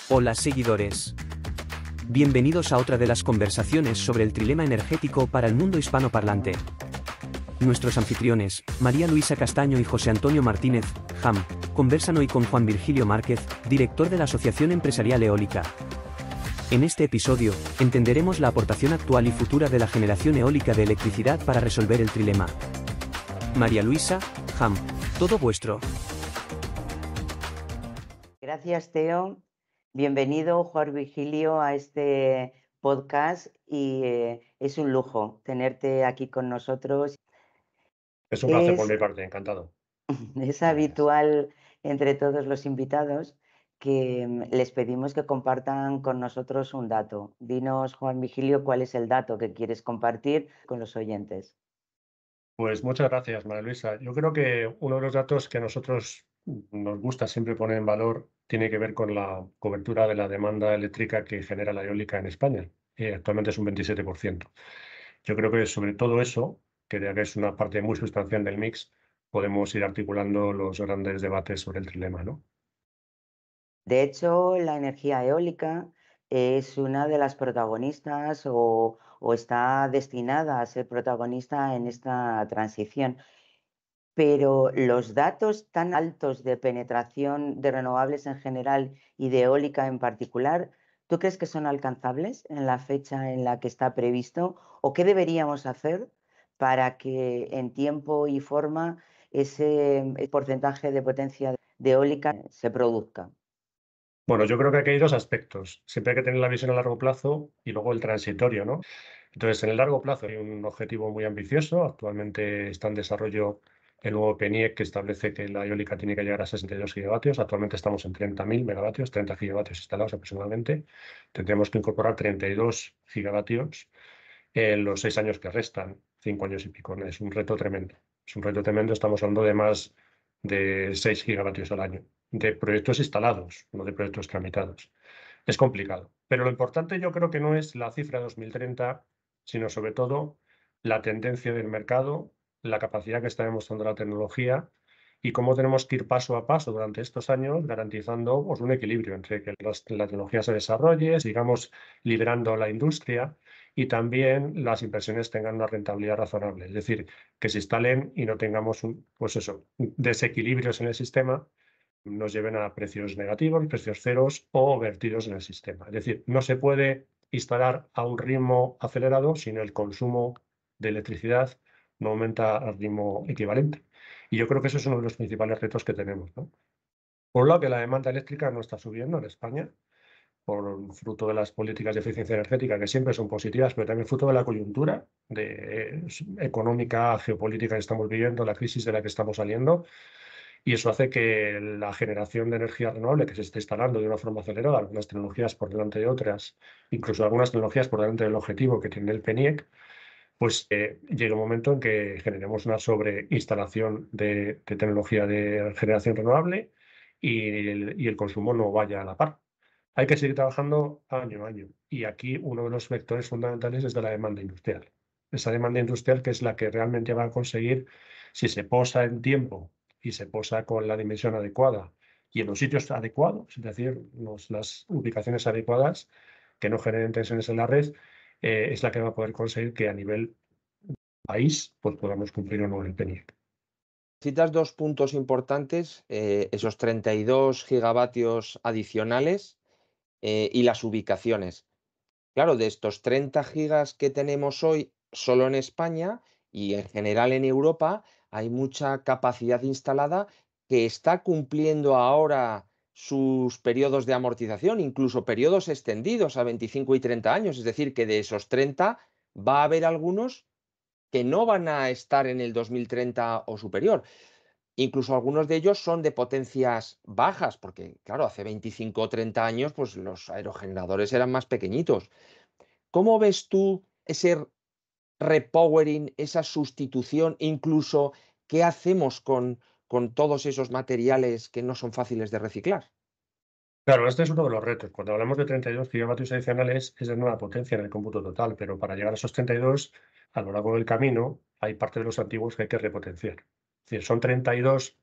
Hola seguidores. Bienvenidos a otra de las conversaciones sobre el trilema energético para el mundo hispanoparlante. Nuestros anfitriones, María Luisa Castaño y José Antonio Martínez, JAM, conversan hoy con Juan Virgilio Márquez, director de la Asociación Empresarial Eólica. En este episodio, entenderemos la aportación actual y futura de la generación eólica de electricidad para resolver el trilema. María Luisa, JAM, todo vuestro. Gracias, Teo. Bienvenido, Juan Virgilio, a este podcast y es un lujo tenerte aquí con nosotros. Es un placer por Es, mi parte, encantado. es Gracias. habitual entre todos los invitados que les pedimos que compartan con nosotros un dato. Dinos, Juan Virgilio, cuál es el dato que quieres compartir con los oyentes. Pues muchas gracias, María Luisa. Yo creo que uno de los datos que a nosotros nos gusta siempre poner en valor tiene que ver con la cobertura de la demanda eléctrica que genera la eólica en España. Actualmente es un 27%. Yo creo que sobre todo eso, que ya que es una parte muy sustancial del mix, podemos ir articulando los grandes debates sobre el trilema, ¿no? De hecho, la energía eólica es una de las protagonistas o está destinada a ser protagonista en esta transición. Pero los datos tan altos de penetración de renovables en general y de eólica en particular, ¿tú crees que son alcanzables en la fecha en la que está previsto? ¿O qué deberíamos hacer para que en tiempo y forma ese porcentaje de potencia de eólica se produzca? Bueno, yo creo que aquí hay dos aspectos. Siempre hay que tener la visión a largo plazo y luego el transitorio, ¿no? Entonces, en el largo plazo hay un objetivo muy ambicioso. Actualmente está en desarrollo el nuevo PNIEC que establece que la eólica tiene que llegar a 62 gigavatios. Actualmente estamos en 30.000 megavatios, 30 gigavatios instalados aproximadamente. Tendremos que incorporar 32 gigavatios en los 6 años que restan, 5 años y pico. Es un reto tremendo. Es un reto tremendo. Estamos hablando de más de 6 gigavatios al año, de proyectos instalados, no de proyectos tramitados. Es complicado. Pero lo importante yo creo que no es la cifra de 2030, sino sobre todo la tendencia del mercado, la capacidad que está demostrando la tecnología y cómo tenemos que ir paso a paso durante estos años garantizando pues, un equilibrio entre que la tecnología se desarrolle, sigamos liderando la industria y también las inversiones tengan una rentabilidad razonable. Es decir, que se instalen y no tengamos desequilibrios en el sistema nos lleven a precios negativos, precios ceros o vertidos en el sistema. Es decir, no se puede instalar a un ritmo acelerado si el consumo de electricidad no aumenta al ritmo equivalente. Y yo creo que eso es uno de los principales retos que tenemos, ¿no? Por un lado, que la demanda eléctrica no está subiendo en España, por fruto de las políticas de eficiencia energética, que siempre son positivas, pero también fruto de la coyuntura económica, geopolítica que estamos viviendo, la crisis de la que estamos saliendo. Y eso hace que la generación de energía renovable que se esté instalando de una forma acelerada, algunas tecnologías por delante de otras, incluso algunas tecnologías por delante del objetivo que tiene el PNIEC, pues llegue un momento en que generemos una sobreinstalación de tecnología de generación renovable y el consumo no vaya a la par. Hay que seguir trabajando año a año. Y aquí uno de los vectores fundamentales es de la demanda industrial. Esa demanda industrial que es la que realmente va a conseguir, si se posa en tiempo y se posa con la dimensión adecuada y en los sitios adecuados, es decir, las ubicaciones adecuadas que no generen tensiones en la red, es la que va a poder conseguir que a nivel país pues podamos cumplir o no el PNIEC. Citas dos puntos importantes, esos 32 gigavatios adicionales y las ubicaciones. Claro, de estos 30 gigas que tenemos hoy solo en España y en general en Europa, hay mucha capacidad instalada que está cumpliendo ahora sus periodos de amortización, incluso periodos extendidos a 25 y 30 años. Es decir, que de esos 30 va a haber algunos que no van a estar en el 2030 o superior. Incluso algunos de ellos son de potencias bajas, porque claro, hace 25 o 30 años, pues los aerogeneradores eran más pequeñitos. ¿Cómo ves tú ese repowering, esa sustitución, incluso qué hacemos con todos esos materiales que no son fáciles de reciclar? Claro, este es uno de los retos. Cuando hablamos de 32 gigavatios adicionales, es de nueva potencia en el cómputo total, pero para llegar a esos 32, a lo largo del camino, hay parte de los antiguos que hay que repotenciar. Es decir, son 32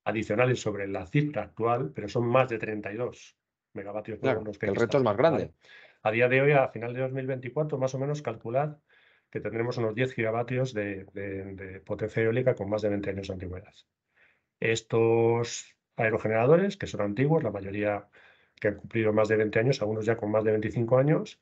adicionales sobre la cifra actual, pero son más de 32. megavatios Claro, modernos que que el hay que reto es más instalar, grande. ¿vale? A día de hoy, a final de 2024, más o menos calculad que tendremos unos 10 gigavatios de potencia eólica con más de 20 años de antigüedad. Estos aerogeneradores, que son antiguos, la mayoría que han cumplido más de 20 años, algunos ya con más de 25 años,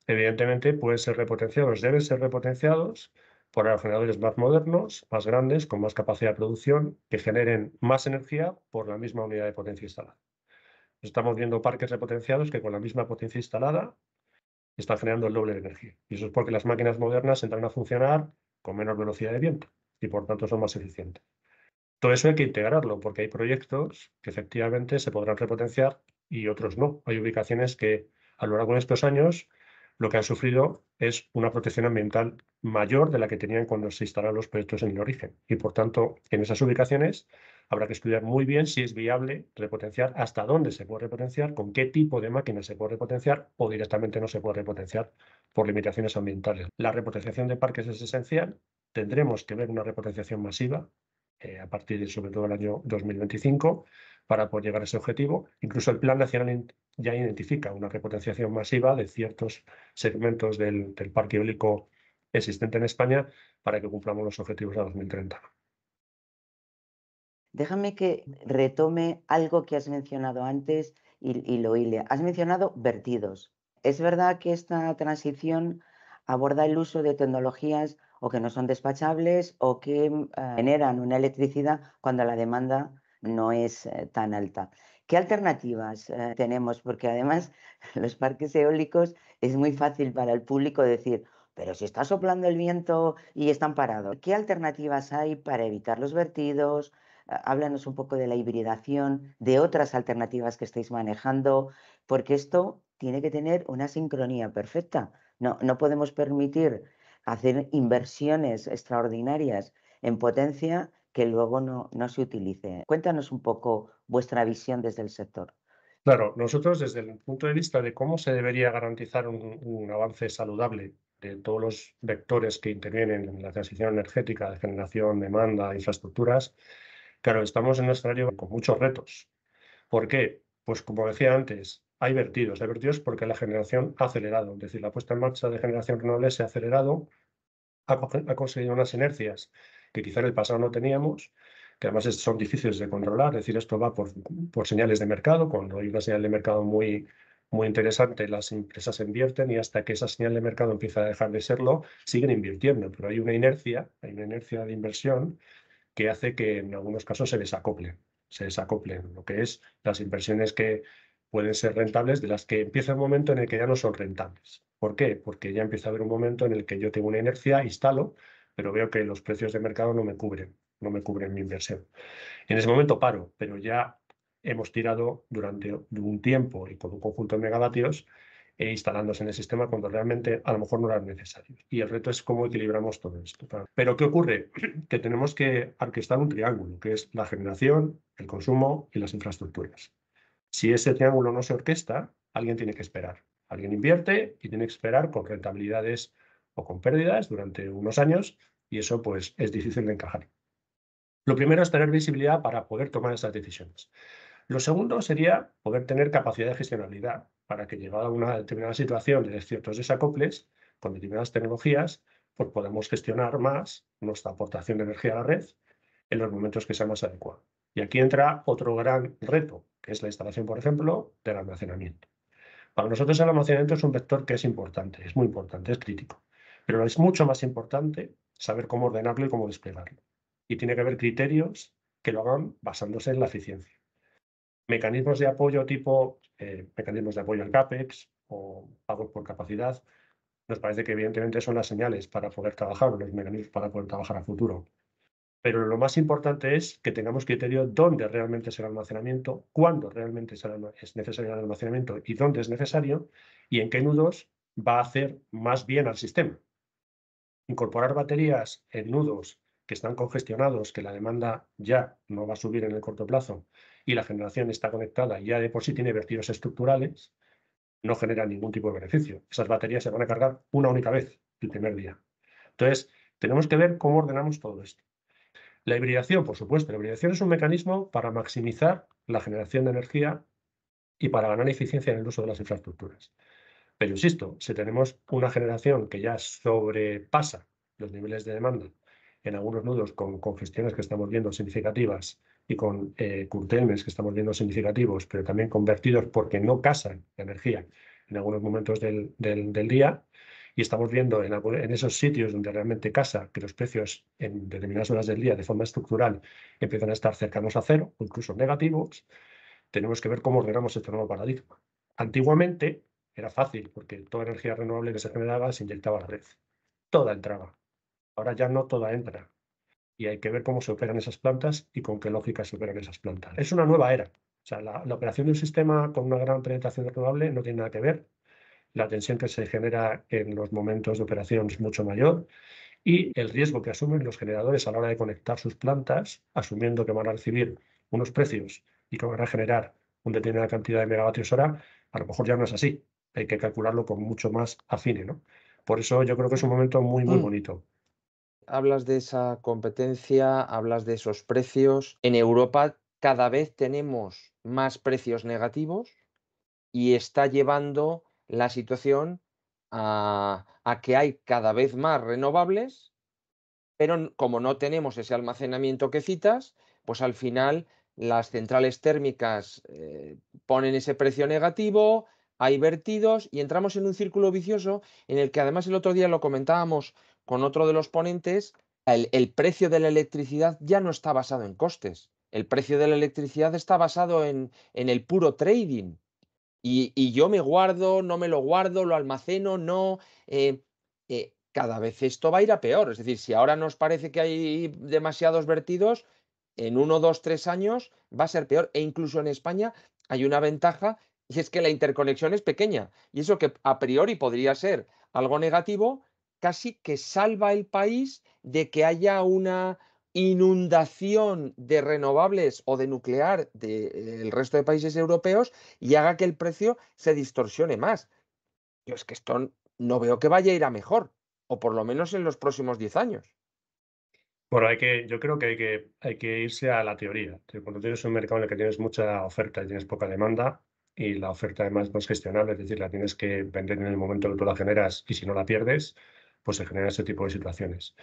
evidentemente pueden ser repotenciados, deben ser repotenciados por aerogeneradores más modernos, más grandes, con más capacidad de producción, que generen más energía por la misma unidad de potencia instalada. Estamos viendo parques repotenciados que con la misma potencia instalada están generando el doble de energía. Y eso es porque las máquinas modernas entran a funcionar con menos velocidad de viento y por tanto son más eficientes. Todo eso hay que integrarlo porque hay proyectos que efectivamente se podrán repotenciar y otros no. Hay ubicaciones que a lo largo de estos años lo que han sufrido es una protección ambiental mayor de la que tenían cuando se instalaron los proyectos en el origen. Y por tanto, en esas ubicaciones habrá que estudiar muy bien si es viable repotenciar, hasta dónde se puede repotenciar, con qué tipo de máquina se puede repotenciar o directamente no se puede repotenciar por limitaciones ambientales. La repotenciación de parques es esencial. Tendremos que ver una repotenciación masiva a partir de sobre todo el año 2025 para poder llegar a ese objetivo. Incluso el Plan Nacional ya identifica una repotenciación masiva de ciertos segmentos del parque eólico existente en España para que cumplamos los objetivos a 2030. Déjame que retome algo que has mencionado antes y lo hile. Has mencionado vertidos. Es verdad que esta transición aborda el uso de tecnologías o que no son despachables o que generan una electricidad cuando la demanda no es tan alta. ¿Qué alternativas tenemos? Porque además los parques eólicos es muy fácil para el público decir, pero si está soplando el viento y están parados. ¿Qué alternativas hay para evitar los vertidos? Háblanos un poco de la hibridación, de otras alternativas que estáis manejando, porque esto tiene que tener una sincronía perfecta. No podemos permitir hacer inversiones extraordinarias en potencia que luego no se utilice. Cuéntanos un poco vuestra visión desde el sector. Claro, nosotros desde el punto de vista de cómo se debería garantizar un avance saludable de todos los vectores que intervienen en la transición energética, de generación, demanda, infraestructuras, claro, estamos en un escenario con muchos retos. ¿Por qué? Pues como decía antes, hay vertidos porque la generación ha acelerado, es decir, la puesta en marcha de generación renovable se ha acelerado, ha conseguido unas inercias que quizá en el pasado no teníamos, que además son difíciles de controlar, es decir, esto va por señales de mercado, cuando hay una señal de mercado muy interesante, las empresas invierten y hasta que esa señal de mercado empieza a dejar de serlo, siguen invirtiendo, pero hay una inercia de inversión que hace que en algunos casos se desacoplen lo que es las inversiones que pueden ser rentables de las que empieza un momento en el que ya no son rentables. ¿Por qué? Porque ya empieza a haber un momento en el que yo tengo una inercia, instalo, pero veo que los precios de mercado no me cubren mi inversión. En ese momento paro, pero ya hemos tirado durante un tiempo y con un conjunto de megavatios instalándose en el sistema cuando realmente a lo mejor no eran necesarios. Y el reto es cómo equilibramos todo esto. Pero ¿qué ocurre? Que tenemos que orquestar un triángulo, que es la generación, el consumo y las infraestructuras. Si ese triángulo no se orquesta, alguien tiene que esperar. Alguien invierte y tiene que esperar con rentabilidades o con pérdidas durante unos años y eso pues es difícil de encajar. Lo primero es tener visibilidad para poder tomar esas decisiones. Lo segundo sería poder tener capacidad de gestionabilidad para que llegada a una determinada situación de ciertos desacoples con determinadas tecnologías, pues podamos gestionar más nuestra aportación de energía a la red en los momentos que sea más adecuado. Y aquí entra otro gran reto, que es la instalación, por ejemplo, del almacenamiento. Para nosotros el almacenamiento es un vector que es importante, es muy importante, es crítico. Pero es mucho más importante saber cómo ordenarlo y cómo desplegarlo. Y tiene que haber criterios que lo hagan basándose en la eficiencia. Mecanismos de apoyo tipo mecanismos de apoyo al CAPEX o pagos por capacidad, nos parece que evidentemente son las señales para poder trabajar, los mecanismos para poder trabajar a futuro. Pero lo más importante es que tengamos criterio dónde realmente es el almacenamiento, cuándo realmente es necesario el almacenamiento y dónde es necesario y en qué nudos va a hacer más bien al sistema. Incorporar baterías en nudos que están congestionados, que la demanda ya no va a subir en el corto plazo y la generación está conectada y ya de por sí tiene vertidos estructurales, no genera ningún tipo de beneficio. Esas baterías se van a cargar una única vez el primer día. Entonces, tenemos que ver cómo ordenamos todo esto. La hibridación, por supuesto, la hibridación es un mecanismo para maximizar la generación de energía y para ganar eficiencia en el uso de las infraestructuras. Pero insisto, si tenemos una generación que ya sobrepasa los niveles de demanda en algunos nudos con congestiones que estamos viendo significativas y con curtailments que estamos viendo significativos, pero también convertidos porque no casan la energía en algunos momentos del día, y estamos viendo en esos sitios donde realmente casa que los precios en determinadas horas del día de forma estructural empiezan a estar cercanos a cero o incluso negativos, tenemos que ver cómo ordenamos este nuevo paradigma. Antiguamente era fácil porque toda energía renovable que se generaba se inyectaba a la red. Toda entraba. Ahora ya no toda entra. Y hay que ver cómo se operan esas plantas y con qué lógica se operan esas plantas. Es una nueva era. O sea, la operación de un sistema con una gran penetración renovable no tiene nada que ver. La tensión que se genera en los momentos de operación es mucho mayor y el riesgo que asumen los generadores a la hora de conectar sus plantas, asumiendo que van a recibir unos precios y que van a generar una determinada cantidad de megavatios hora, a lo mejor ya no es así. Hay que calcularlo con mucho más afine, ¿no? Por eso yo creo que es un momento muy, muy bonito. Hablas de esa competencia, hablas de esos precios. En Europa cada vez tenemos más precios negativos y está llevando la situación a que hay cada vez más renovables, pero como no tenemos ese almacenamiento que citas, pues al final las centrales térmicas ponen ese precio negativo, hay vertidos y entramos en un círculo vicioso en el que además el otro día lo comentábamos con otro de los ponentes, el precio de la electricidad ya no está basado en costes. El precio de la electricidad está basado en el puro trading. Y yo me guardo, no me lo guardo, lo almaceno, no. Cada vez esto va a ir a peor. Es decir, si ahora nos parece que hay demasiados vertidos, en 1, 2, 3 años va a ser peor. E incluso en España hay una ventaja y es que la interconexión es pequeña. Y eso que a priori podría ser algo negativo, casi que salva el país de que haya una inundación de renovables o de nuclear del resto de países europeos y haga que el precio se distorsione más. Yo es que esto no veo que vaya a ir a mejor, o por lo menos en los próximos 10 años. Bueno, yo creo que hay que irse a la teoría. Cuando tienes un mercado en el que tienes mucha oferta y tienes poca demanda, y la oferta además no es gestionable, es decir, la tienes que vender en el momento que tú la generas y si no la pierdes, pues se generan ese tipo de situaciones.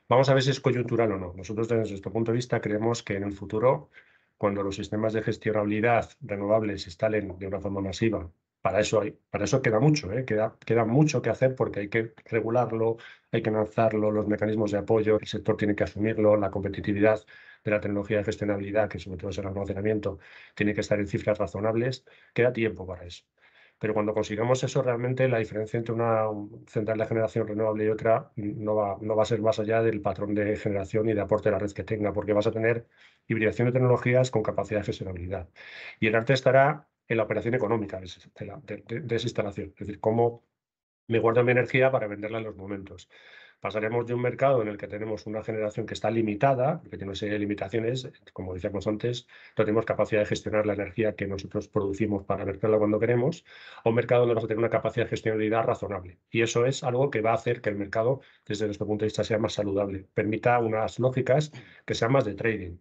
Vamos a ver si es coyuntural o no. Nosotros desde nuestro punto de vista creemos que en el futuro, cuando los sistemas de gestionabilidad renovables se instalen de una forma masiva, para eso queda mucho, queda mucho que hacer porque hay que regularlo, hay que lanzarlo, los mecanismos de apoyo, el sector tiene que asumirlo, la competitividad de la tecnología de gestionabilidad, que sobre todo es el almacenamiento, tiene que estar en cifras razonables. Queda tiempo para eso. Pero cuando consigamos eso, realmente la diferencia entre una central de generación renovable y otra no va a ser más allá del patrón de generación y de aporte a la red que tenga, porque vas a tener hibridación de tecnologías con capacidad de gestionabilidad. Y el arte estará en la operación económica de esa instalación, es decir, cómo me guardo mi energía para venderla en los momentos. Pasaremos de un mercado en el que tenemos una generación que está limitada, que tiene una serie de limitaciones, como decíamos antes, no tenemos capacidad de gestionar la energía que nosotros producimos para verterla cuando queremos, a un mercado donde vamos a tener una capacidad de gestionabilidad razonable. Y eso es algo que va a hacer que el mercado, desde nuestro punto de vista, sea más saludable, permita unas lógicas que sean más de trading,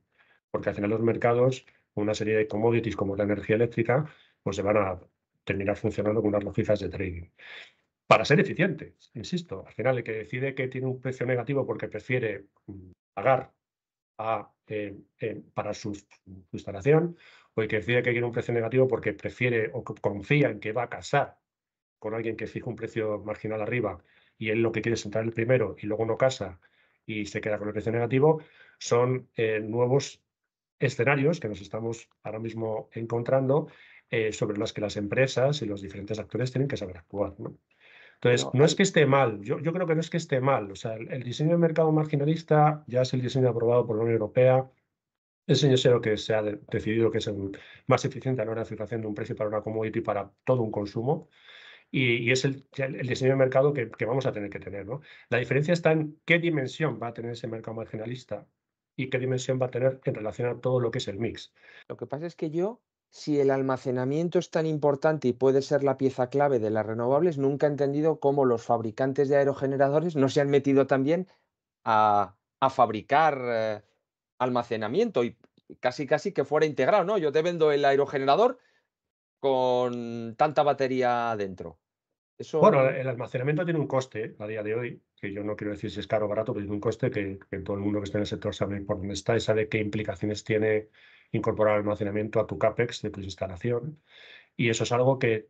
porque al final los mercados, una serie de commodities como la energía eléctrica, pues se van a terminar funcionando con unas lógicas de trading para ser eficientes, insisto. Al final, el que decide que tiene un precio negativo porque prefiere pagar para su instalación, o el que decide que quiere un precio negativo porque prefiere o confía en que va a casar con alguien que fija un precio marginal arriba y él lo que quiere es entrar el primero y luego no casa y se queda con el precio negativo, son nuevos escenarios que nos estamos ahora mismo encontrando sobre los que las empresas y los diferentes actores tienen que saber actuar, ¿no? Entonces, Pero no es hay, que esté mal, yo creo que no es que esté mal. O sea, el diseño de mercado marginalista ya es el diseño aprobado por la Unión Europea, es el diseño que se ha decidido que es el más eficiente a la hora de fijación de un precio para una commodity para todo un consumo, y es el diseño de mercado que vamos a tener que tener, ¿no? La diferencia está en qué dimensión va a tener ese mercado marginalista y qué dimensión va a tener en relación a todo lo que es el mix. lo que pasa es que yo, si el almacenamiento es tan importante y puede ser la pieza clave de las renovables, nunca he entendido cómo los fabricantes de aerogeneradores no se han metido también a fabricar almacenamiento y casi casi que fuera integrado, ¿no? Yo te vendo el aerogenerador, con tanta batería dentro? Bueno, Eso, el almacenamiento tiene un coste a día de hoy, que yo no quiero decir si es caro o barato, pero tiene un coste que todo el mundo que está en el sector sabe por dónde está y sabe qué implicaciones tiene incorporar almacenamiento a tu CAPEX de tu instalación. Y eso es algo que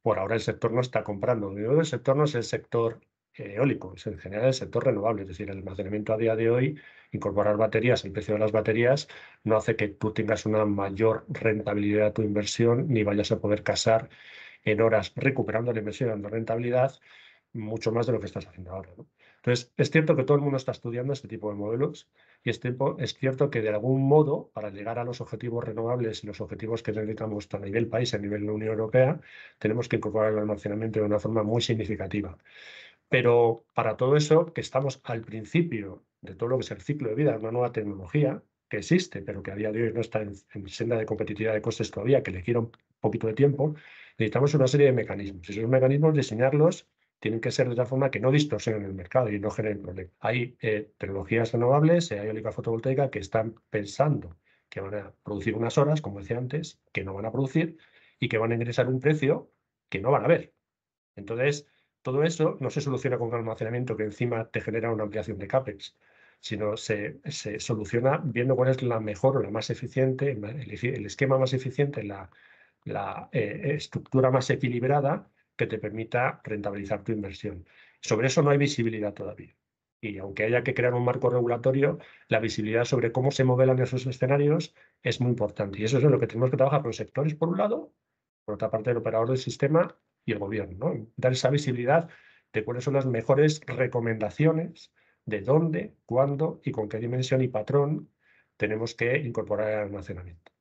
por ahora el sector no está comprando. El sector no es el sector eólico, es en general el sector renovable. Es decir, el almacenamiento a día de hoy, incorporar baterías, el precio de las baterías, no hace que tú tengas una mayor rentabilidad de tu inversión ni vayas a poder casar en horas recuperando la inversión y dando rentabilidad mucho más de lo que estás haciendo ahora, ¿no? Entonces, es cierto que todo el mundo está estudiando este tipo de modelos y es cierto que de algún modo, para llegar a los objetivos renovables y los objetivos que necesitamos a nivel país, a nivel de la Unión Europea, tenemos que incorporar el almacenamiento de una forma muy significativa. Pero para todo eso, que estamos al principio de todo lo que es el ciclo de vida de una nueva tecnología, que existe, pero que a día de hoy no está en senda de competitividad de costes todavía, que le quiera un poquito de tiempo, necesitamos una serie de mecanismos. Y esos mecanismos, diseñarlos, tienen que ser de tal forma que no distorsionen el mercado y no generen problemas. Hay tecnologías renovables, hay eólica fotovoltaica, que están pensando que van a producir unas horas, como decía antes, que no van a producir y que van a ingresar un precio que no van a ver. Entonces, todo eso no se soluciona con almacenamiento que encima te genera una ampliación de CAPEX, sino se soluciona viendo cuál es la mejor o la más eficiente, el esquema más eficiente, la estructura más equilibrada que te permita rentabilizar tu inversión. Sobre eso no hay visibilidad todavía. Y aunque haya que crear un marco regulatorio, la visibilidad sobre cómo se modelan esos escenarios es muy importante. Y eso es en lo que tenemos que trabajar con los sectores, por un lado, por otra parte, el operador del sistema y el gobierno, ¿no? Dar esa visibilidad de cuáles son las mejores recomendaciones de dónde, cuándo y con qué dimensión y patrón tenemos que incorporar el almacenamiento.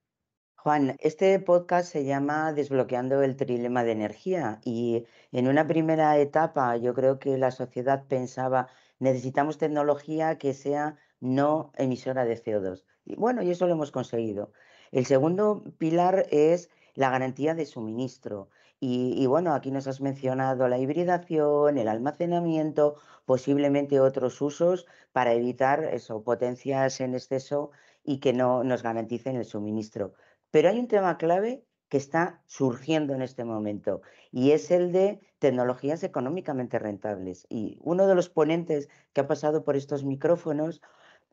Juan, este podcast se llama Desbloqueando el trilema de energía y en una primera etapa yo creo que la sociedad pensaba necesitamos tecnología que sea no emisora de CO2. Y bueno, y eso lo hemos conseguido. El segundo pilar es la garantía de suministro. Y bueno, aquí nos has mencionado la hibridación, el almacenamiento, posiblemente otros usos para evitar eso, potencias en exceso y que no nos garanticen el suministro. Pero hay un tema clave que está surgiendo en este momento y es el de tecnologías económicamente rentables. Y uno de los ponentes que ha pasado por estos micrófonos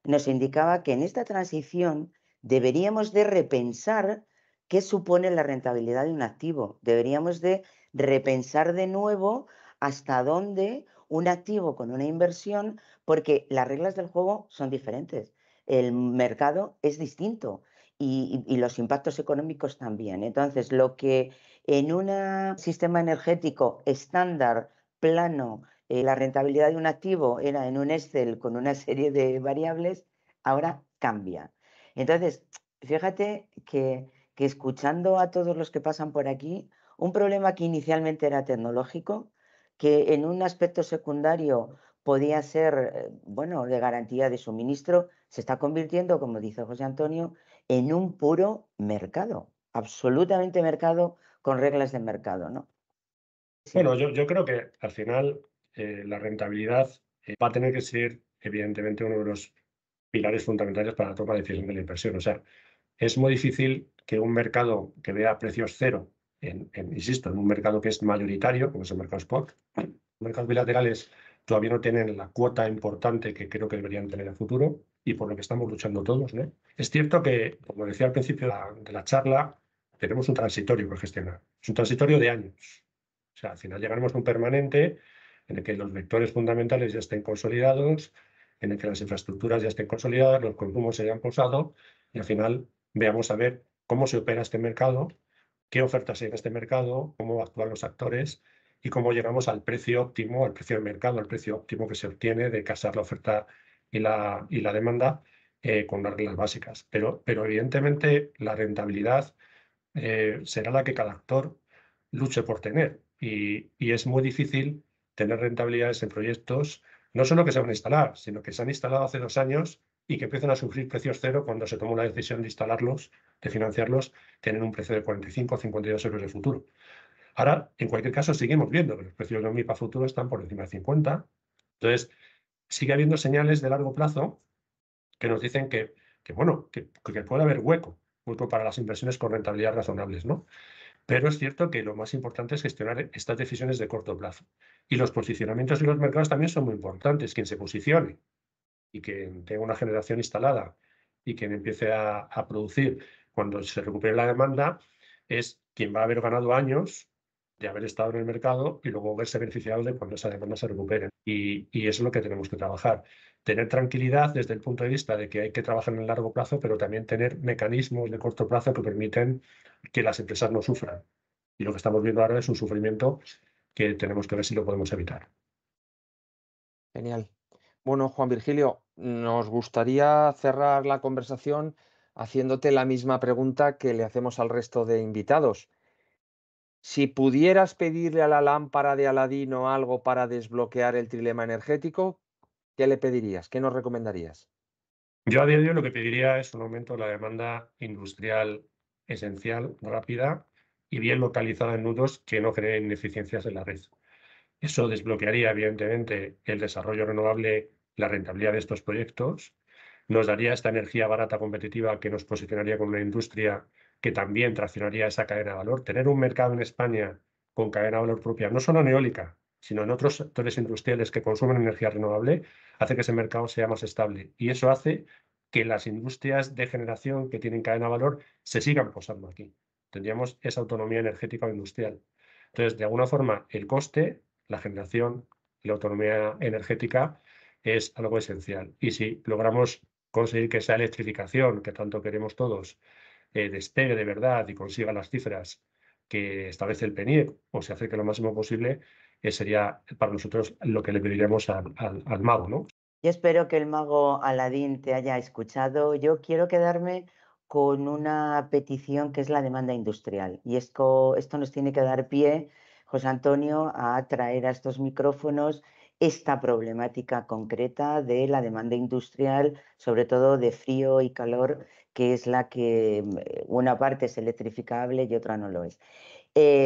nos indicaba que en esta transición deberíamos de repensar qué supone la rentabilidad de un activo. Deberíamos de repensar de nuevo hasta dónde un activo con una inversión, porque las reglas del juego son diferentes. El mercado es distinto y los impactos económicos también. Entonces, lo que en un sistema energético estándar, plano, la rentabilidad de un activo era en un Excel con una serie de variables, ahora cambia. Entonces, fíjate que escuchando a todos los que pasan por aquí, un problema que inicialmente era tecnológico, que en un aspecto secundario podía ser, bueno, de garantía de suministro, se está convirtiendo, como dice José Antonio, en un puro mercado, absolutamente mercado con reglas de mercado, ¿no? Sí. Bueno, yo creo que al final la rentabilidad va a tener que ser, evidentemente, uno de los pilares fundamentales para la toma de decisión de la inversión. O sea, es muy difícil que un mercado que vea precios cero, insisto, en un mercado que es mayoritario, como es el mercado spot, los mercados bilaterales todavía no tienen la cuota importante que creo que deberían tener a futuro y por lo que estamos luchando todos, ¿no? Es cierto que, como decía al principio de la charla, tenemos un transitorio por gestionar. Es un transitorio de años. O sea, al final llegaremos a un permanente en el que los vectores fundamentales ya estén consolidados, en el que las infraestructuras ya estén consolidadas, los consumos se hayan posado y al final veamos a ver cómo se opera este mercado, qué ofertas hay en este mercado, cómo actúan los actores y cómo llegamos al precio óptimo, al precio de mercado, al precio óptimo que se obtiene de casar la oferta y la demanda con las reglas básicas. Pero evidentemente la rentabilidad será la que cada actor luche por tener. Y es muy difícil tener rentabilidades en proyectos, no solo que se van a instalar, sino que se han instalado hace 2 años y que empiezan a sufrir precios cero cuando se tomó la decisión de instalarlos, de financiarlos, tienen un precio de 45 o 52 euros de futuro. Ahora, en cualquier caso, seguimos viendo que los precios de MIPA futuro están por encima de 50. Entonces, sigue habiendo señales de largo plazo que nos dicen que bueno, que puede haber hueco para las inversiones con rentabilidades razonables, ¿no? Pero es cierto que lo más importante es gestionar estas decisiones de corto plazo. Y los posicionamientos en los mercados también son muy importantes. Quien se posicione y que tenga una generación instalada y quien empiece a producir cuando se recupere la demanda es quien va a haber ganado años de haber estado en el mercado y luego verse beneficiado de cuando esa demanda se recupere. Y eso es lo que tenemos que trabajar. Tener tranquilidad desde el punto de vista de que hay que trabajar en el largo plazo, pero también tener mecanismos de corto plazo que permiten que las empresas no sufran. Y lo que estamos viendo ahora es un sufrimiento que tenemos que ver si lo podemos evitar. Genial. Bueno, Juan Virgilio, nos gustaría cerrar la conversación haciéndote la misma pregunta que le hacemos al resto de invitados. Si pudieras pedirle a la lámpara de Aladino algo para desbloquear el trilema energético, ¿qué le pedirías? ¿Qué nos recomendarías? Yo a día de hoy lo que pediría es un aumento de la demanda industrial esencial, rápida y bien localizada en nudos que no generen ineficiencias en la red. Eso desbloquearía, evidentemente, el desarrollo renovable, la rentabilidad de estos proyectos, nos daría esta energía barata competitiva que nos posicionaría con una industria que también traccionaría esa cadena de valor. Tener un mercado en España con cadena de valor propia, no solo en eólica, sino en otros sectores industriales que consumen energía renovable, hace que ese mercado sea más estable. Y eso hace que las industrias de generación que tienen cadena de valor se sigan posando aquí. Tendríamos esa autonomía energética o industrial. Entonces, de alguna forma, el coste, la generación y la autonomía energética es algo esencial. Y si logramos conseguir que esa electrificación que tanto queremos todos despegue de verdad y consiga las cifras que establece el PNIEC o se acerque lo máximo posible, sería para nosotros lo que le pediríamos al mago, ¿no? Yo espero que el mago Aladín te haya escuchado. Yo quiero quedarme con una petición que es la demanda industrial. Y esto nos tiene que dar pie, José Antonio, a traer a estos micrófonos esta problemática concreta de la demanda industrial, sobre todo de frío y calor, que es la que una parte es electrificable y otra no lo es.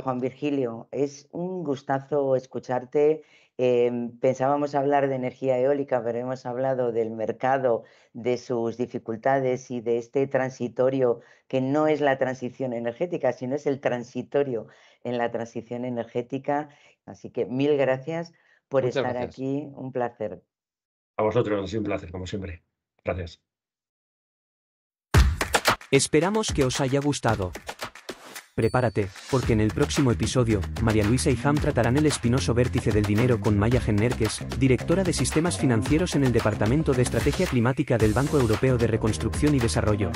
Juan Virgilio, es un gustazo escucharte. Pensábamos hablar de energía eólica, pero hemos hablado del mercado, de sus dificultades y de este transitorio que no es la transición energética, sino es el transitorio en la transición energética. Así que mil gracias por Muchas estar gracias. aquí. Un placer. A vosotros, ha sido un placer, como siempre. Gracias. Esperamos que os haya gustado. Prepárate, porque en el próximo episodio, María Luisa y Ham tratarán el espinoso vértice del dinero con Maya Gennerkes, directora de Sistemas Financieros en el Departamento de Estrategia Climática del Banco Europeo de Reconstrucción y Desarrollo.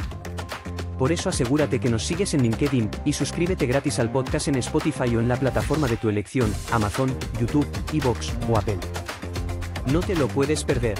Por eso asegúrate que nos sigues en LinkedIn y suscríbete gratis al podcast en Spotify o en la plataforma de tu elección, Amazon, YouTube, iVoox o Apple. No te lo puedes perder.